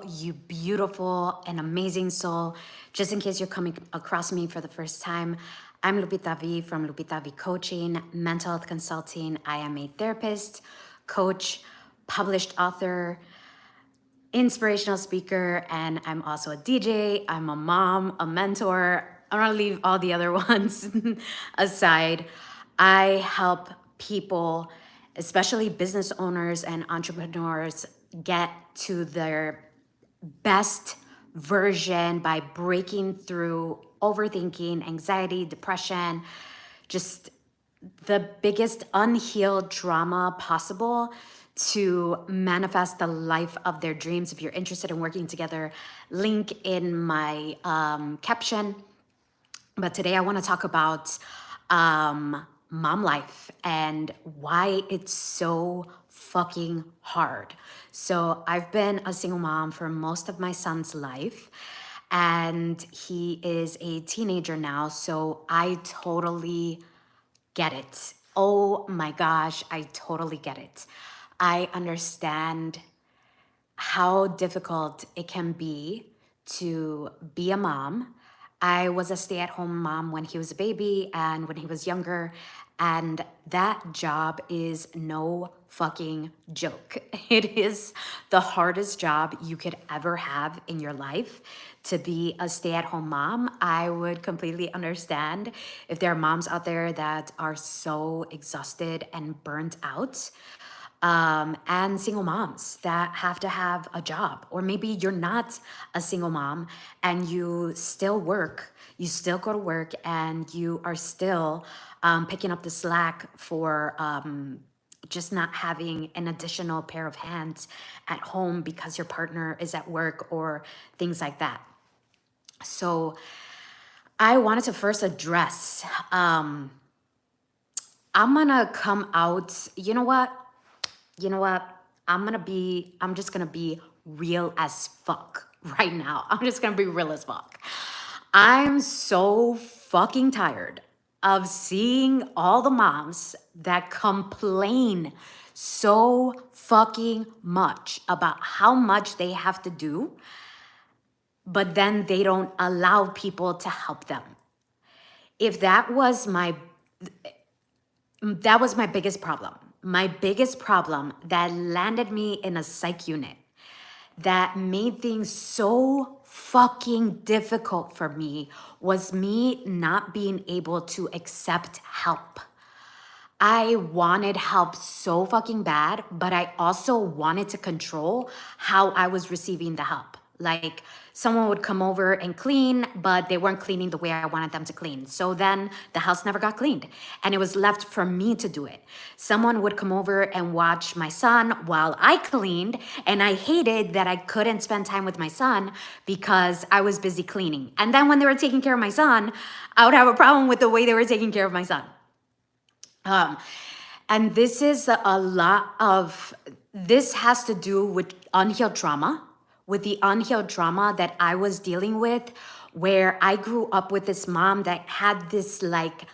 you beautiful and amazing soul. Just in case you're coming across me for the first time, I'm Lupita V from Lupita V Coaching, Mental Health Consulting. I am a therapist, coach, published author, inspirational speaker, and I'm also a DJ. I'm a mom, a mentor. I'm gonna leave all the other ones aside. I help people, especially business owners and entrepreneurs, get to their best version by breaking through overthinking, anxiety, depression, just the biggest unhealed trauma possible to manifest the life of their dreams. If you're interested in working together, link in my caption. But today I want to talk about mom life and why it's so fucking hard. So I've been a single mom for most of my son's life, and he is a teenager now. So I totally get it. Oh my gosh, I totally get it. I understand how difficult it can be a mom. I was a stay-at-home mom when he was a baby and when he was younger, and that job is no fucking joke. It is the hardest job you could ever have in your life to be a stay-at-home mom. I would completely understand if there are moms out there that are so exhausted and burnt out, and single moms that have to have a job. Or maybe you're not a single mom and you still work, you still go to work, and you are still picking up the slack for just not having an additional pair of hands at home because your partner is at work or things like that. So I wanted to first address, I'm gonna come out, you know what? I'm just gonna be real as fuck right now. I'm just gonna be real as fuck. I'm so fucking tired of seeing all the moms that complain so fucking much about how much they have to do, but then they don't allow people to help them. If that was my biggest problem. My biggest problem that landed me in a psych unit, that made things so fucking difficult for me, was me not being able to accept help. I wanted help so fucking bad, but I also wanted to control how I was receiving the help. Like, someone would come over and clean, but they weren't cleaning the way I wanted them to clean. So then the house never got cleaned, and it was left for me to do it. Someone would come over and watch my son while I cleaned, and I hated that I couldn't spend time with my son because I was busy cleaning. And then when they were taking care of my son, I would have a problem with the way they were taking care of my son. And this is a lot of, this has to do with unhealed trauma, with the unhealed trauma that I was dealing with, where I grew up with this mom that had this, like,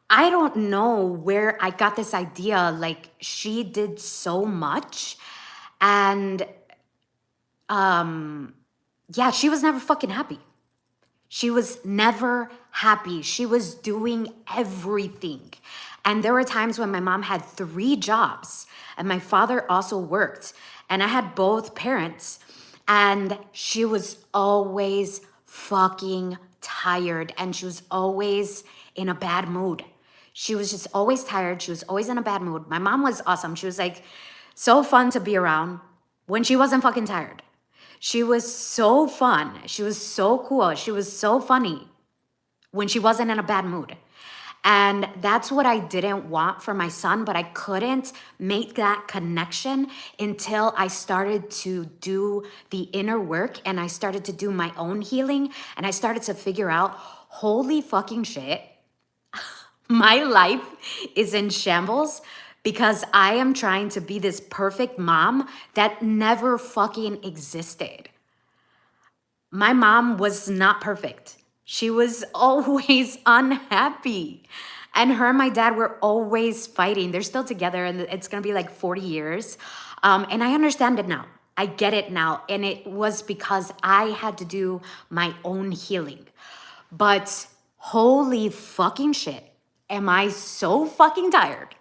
I don't know where I got this idea, like, she did so much. And yeah, she was never fucking happy. She was never happy. She was doing everything. And there were times when my mom had 3 jobs and my father also worked, and I had both parents, and she was always fucking tired, and she was always in a bad mood. She was just always tired. She was always in a bad mood. My mom was awesome. She was like so fun to be around when she wasn't fucking tired. She was so fun. She was so cool. She was so funny when she wasn't in a bad mood. And that's what I didn't want for my son, but I couldn't make that connection until I started to do the inner work and I started to do my own healing, and I started to figure out, holy fucking shit, my life is in shambles because I am trying to be this perfect mom that never fucking existed. My mom was not perfect. She was always unhappy. And her and my dad were always fighting. They're still together, and it's gonna be like 40 years. And I understand it now. I get it now. And it was because I had to do my own healing. But holy fucking shit, am I so fucking tired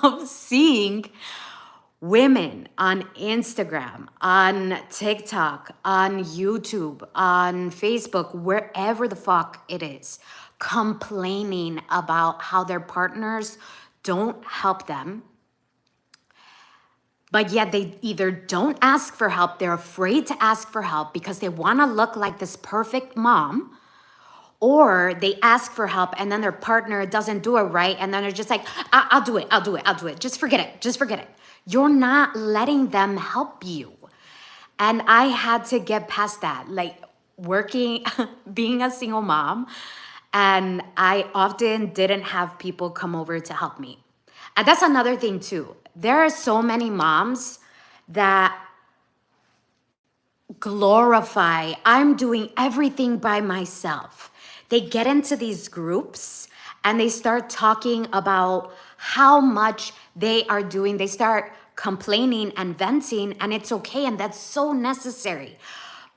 of seeing women on Instagram, on TikTok, on YouTube, on Facebook, wherever the fuck it is, complaining about how their partners don't help them. But yet they either don't ask for help, they're afraid to ask for help because they want to look like this perfect mom, or they ask for help and then their partner doesn't do it right. And then they're just like, I'll do it. Just forget it. You're not letting them help you. And I had to get past that, like working, being a single mom. And I often didn't have people come over to help me. And that's another thing too. There are so many moms that glorify, I'm doing everything by myself. They get into these groups and they start talking about how much they are doing. They start complaining and venting, and it's okay, and that's so necessary.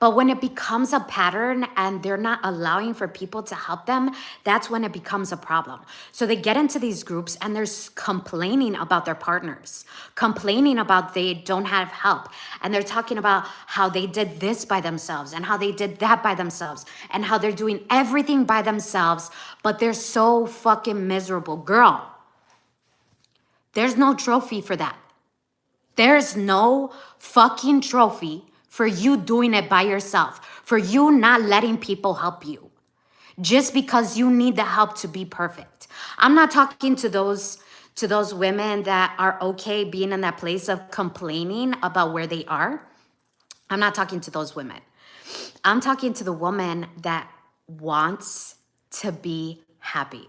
But when it becomes a pattern and they're not allowing for people to help them, that's when it becomes a problem. So they get into these groups and they're complaining about their partners, complaining about they don't have help. And they're talking about how they did this by themselves and how they did that by themselves and how they're doing everything by themselves, but they're so fucking miserable. Girl, there's no trophy for that. There's no fucking trophy for you doing it by yourself, for you not letting people help you, just because you need the help to be perfect. I'm not talking to those women that are okay being in that place of complaining about where they are. I'm not talking to those women. I'm talking to the woman that wants to be happy.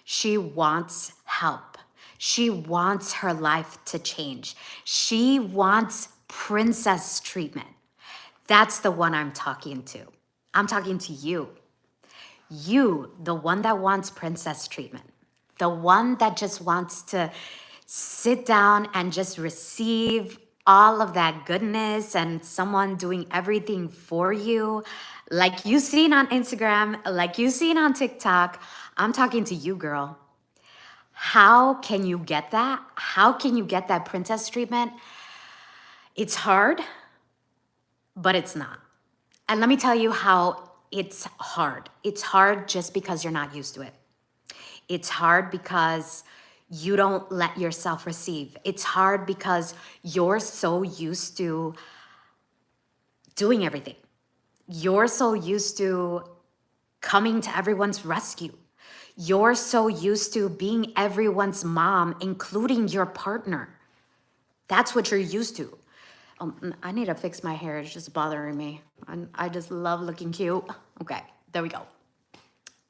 She wants help. She wants her life to change. She wants princess treatment. That's the one I'm talking to. I'm talking to you. You, the one that wants princess treatment. The one that just wants to sit down and just receive all of that goodness and someone doing everything for you. Like you seen on Instagram, like you seen on TikTok. I'm talking to you, girl. How can you get that? How can you get that princess treatment? It's hard, but it's not. And let me tell you how it's hard. It's hard just because you're not used to it. It's hard because you don't let yourself receive. It's hard because you're so used to doing everything. You're so used to coming to everyone's rescue. You're so used to being everyone's mom, including your partner. That's what you're used to. I need to fix my hair. It's just bothering me. I just love looking cute. Okay, there we go.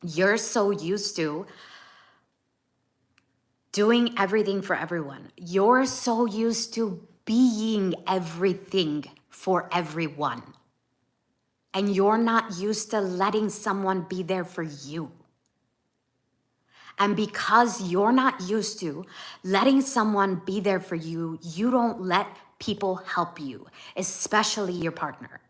You're so used to doing everything for everyone. You're so used to being everything for everyone. And you're not used to letting someone be there for you. And because you're not used to letting someone be there for you, you don't let people help you, especially your partner.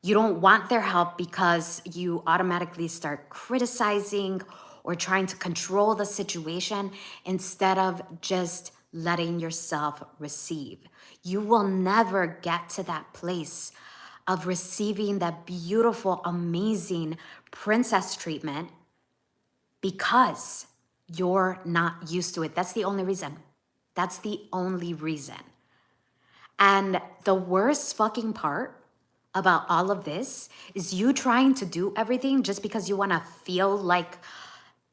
You don't want their help because you automatically start criticizing or trying to control the situation instead of just letting yourself receive. You will never get to that place of receiving that beautiful, amazing princess treatment because you're not used to it. That's the only reason. That's the only reason. And the worst fucking part about all of this is you trying to do everything just because you want to feel like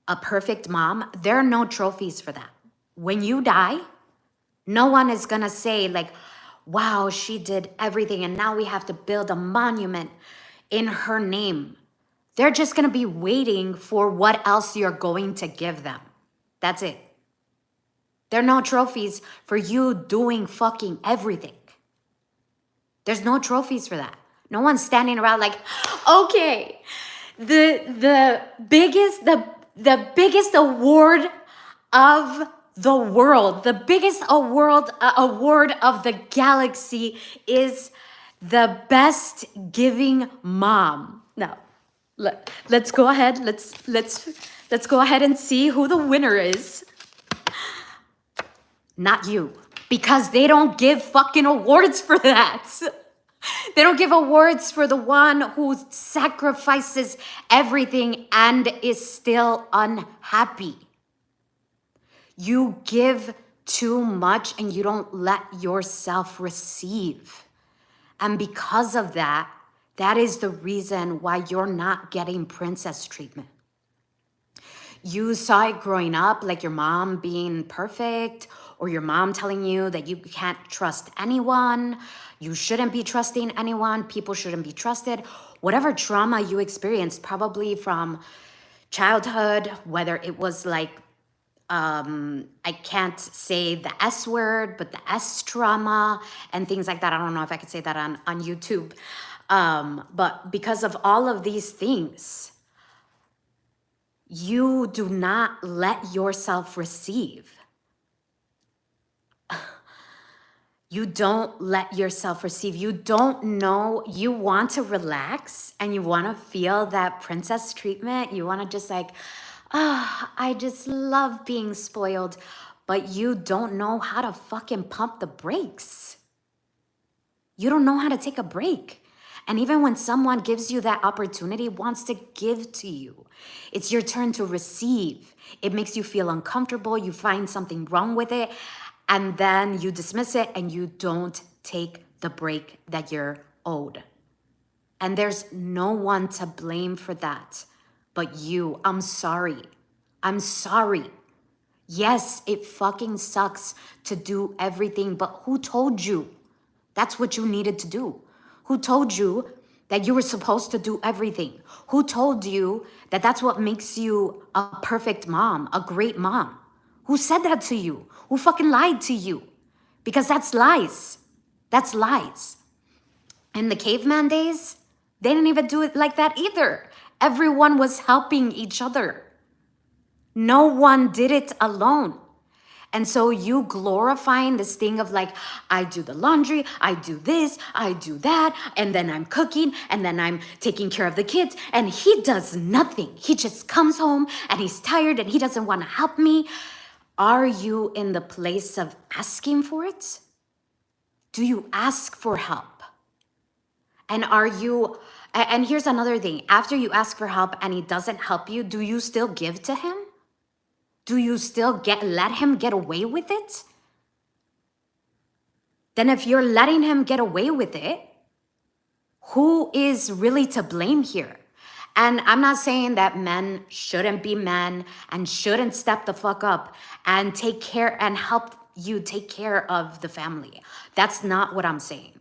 a perfect mom. There are no trophies for that. When you die, no one is going to say like, wow, she did everything and now we have to build a monument in her name. They're just going to be waiting for what else you're going to give them. That's it. There are no trophies for you doing fucking everything. There's no trophies for that. No one's standing around like, okay, the biggest award of the world, the biggest award of the galaxy is the best giving mom. Now, let's go ahead. Let's go ahead and see who the winner is. Not you, because they don't give fucking awards for that. They don't give awards for the one who sacrifices everything and is still unhappy. You give too much and you don't let yourself receive. And because of that, that is the reason why you're not getting princess treatment. You saw it growing up, like your mom being perfect, or your mom telling you that you can't trust anyone, you shouldn't be trusting anyone, people shouldn't be trusted. Whatever trauma you experienced, probably from childhood, whether it was like, I can't say the S word, but the S trauma and things like that. I don't know if I could say that on YouTube. But because of all of these things, you do not let yourself receive. You don't let yourself receive. You don't know. You want to relax and you want to feel that princess treatment. You want to just like, I just love being spoiled. But you don't know how to fucking pump the brakes. You don't know how to take a break. And even when someone gives you that opportunity, wants to give to you, it's your turn to receive. It makes you feel uncomfortable. You find something wrong with it. And then you dismiss it and you don't take the break that you're owed. And there's no one to blame for that but you. I'm sorry. I'm sorry. Yes, it fucking sucks to do everything, but who told you that's what you needed to do? Who told you that you were supposed to do everything? Who told you that that's what makes you a perfect mom, a great mom? Who said that to you? Who fucking lied to you? Because that's lies. That's lies. In the caveman days, they didn't even do it like that either. Everyone was helping each other. No one did it alone. And so you glorifying this thing of like, I do the laundry, I do this, I do that, and then I'm cooking, and then I'm taking care of the kids, and he does nothing. He just comes home and he's tired and he doesn't want to help me. Are you in the place of asking for it? Do you ask for help? And and here's another thing. After you ask for help and he doesn't help you, do you still give to him? Do you still let him get away with it? Then if you're letting him get away with it, who is really to blame here? And I'm not saying that men shouldn't be men and shouldn't step the fuck up and take care and help you take care of the family. That's not what I'm saying.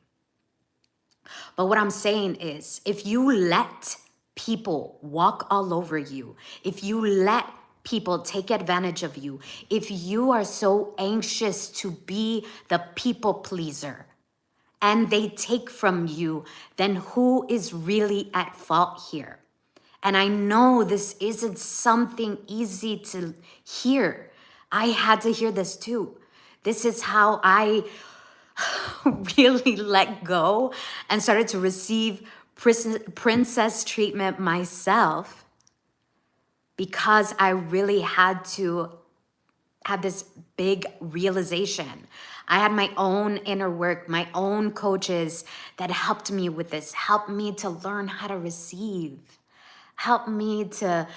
But what I'm saying is, if you let people walk all over you, if you let people take advantage of you, if you are so anxious to be the people pleaser and they take from you, then who is really at fault here? And I know this isn't something easy to hear. I had to hear this too. This is how I really let go and started to receive princess treatment myself, because I really had to have this big realization. I had my own inner work, my own coaches that helped me with this, helped me to learn how to receive, helped me to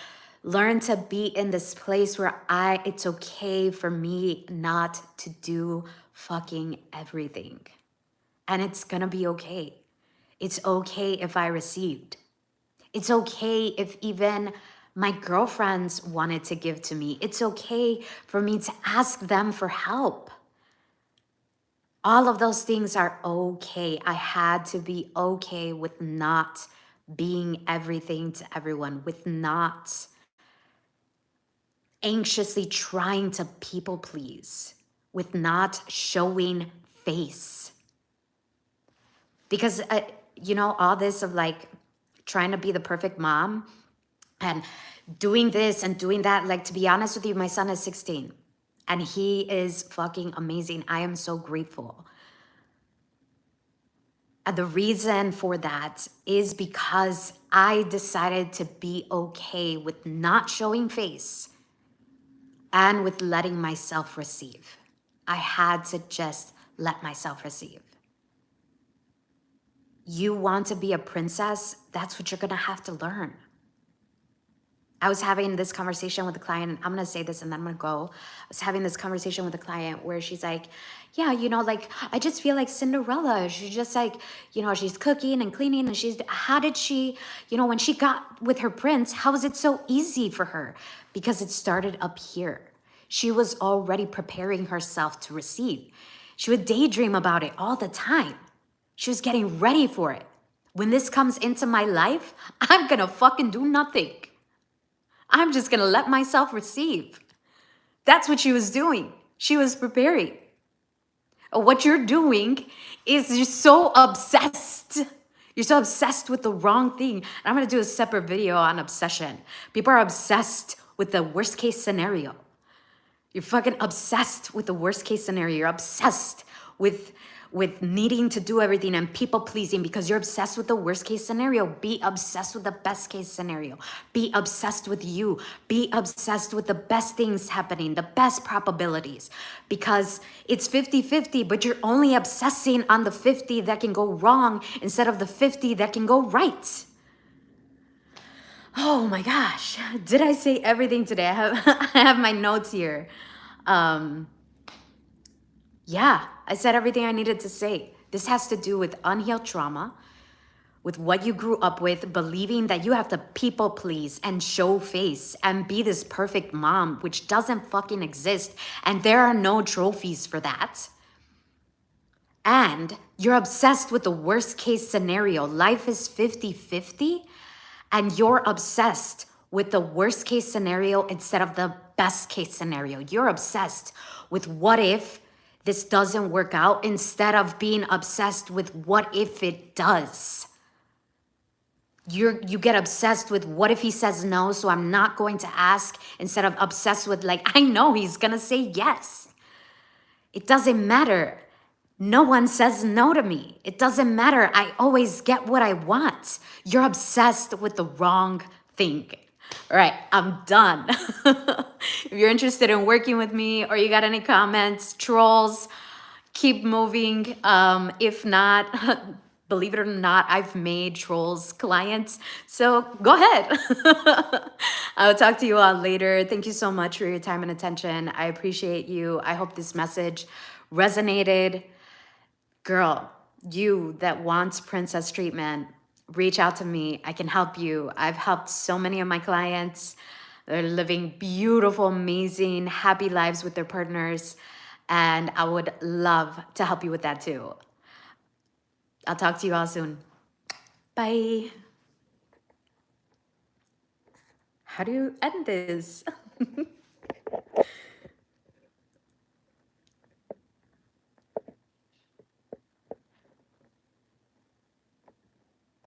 learn to be in this place where it's okay for me not to do fucking everything. And it's gonna be okay. It's okay if I received. It's okay if even my girlfriends wanted to give to me. It's okay for me to ask them for help. All of those things are okay. I had to be okay with not being everything to everyone, with not anxiously trying to people please, with not showing face. Because, all this of like trying to be the perfect mom and doing this and doing that, like, to be honest with you, my son is 16. And he is fucking amazing. I am so grateful. And the reason for that is because I decided to be okay with not showing face and with letting myself receive. I had to just let myself receive. You want to be a princess? That's what you're gonna have to learn. I was having this conversation with a client, and I'm gonna say this and then I'm gonna go. I was having this conversation with a client where she's like, yeah, like, I just feel like Cinderella. She's just like, she's cooking and cleaning, and how did she, when she got with her prince, how was it so easy for her? Because it started up here. She was already preparing herself to receive. She would daydream about it all the time. She was getting ready for it. When this comes into my life, I'm gonna fucking do nothing. I'm just gonna let myself receive. That's what she was doing. She was preparing. What you're doing is you're so obsessed. You're so obsessed with the wrong thing. And I'm gonna do a separate video on obsession. People are obsessed with the worst case scenario. You're fucking obsessed with the worst case scenario. You're obsessed with needing to do everything and people pleasing because you're obsessed with the worst case scenario. Be obsessed with the best case scenario. Be obsessed with you. Be obsessed with the best things happening, the best probabilities, because it's 50-50, but you're only obsessing on the 50 that can go wrong instead of the 50 that can go right. Oh my gosh. Did I say everything today? I have my notes here. Yeah, I said everything I needed to say. This has to do with unhealed trauma, with what you grew up with, believing that you have to people please and show face and be this perfect mom, which doesn't fucking exist. And there are no trophies for that. And you're obsessed with the worst case scenario. Life is 50-50, and you're obsessed with the worst case scenario instead of the best case scenario. You're obsessed with what if this doesn't work out instead of being obsessed with what if it does. You get obsessed with what if he says no, so I'm not going to ask, instead of obsessed with like, I know he's gonna say yes. It doesn't matter. No one says no to me. It doesn't matter. I always get what I want. You're obsessed with the wrong thing. All right, I'm done. If you're interested in working with me or you got any comments, trolls, keep moving. If not, believe it or not, I've made trolls clients. So go ahead. I'll talk to you all later. Thank you so much for your time and attention. I appreciate you. I hope this message resonated. Girl, you that wants princess treatment, reach out to me. I can help you. I've helped so many of my clients. They're living beautiful, amazing, happy lives with their partners. And I would love to help you with that too. I'll talk to you all soon. Bye. How do you end this?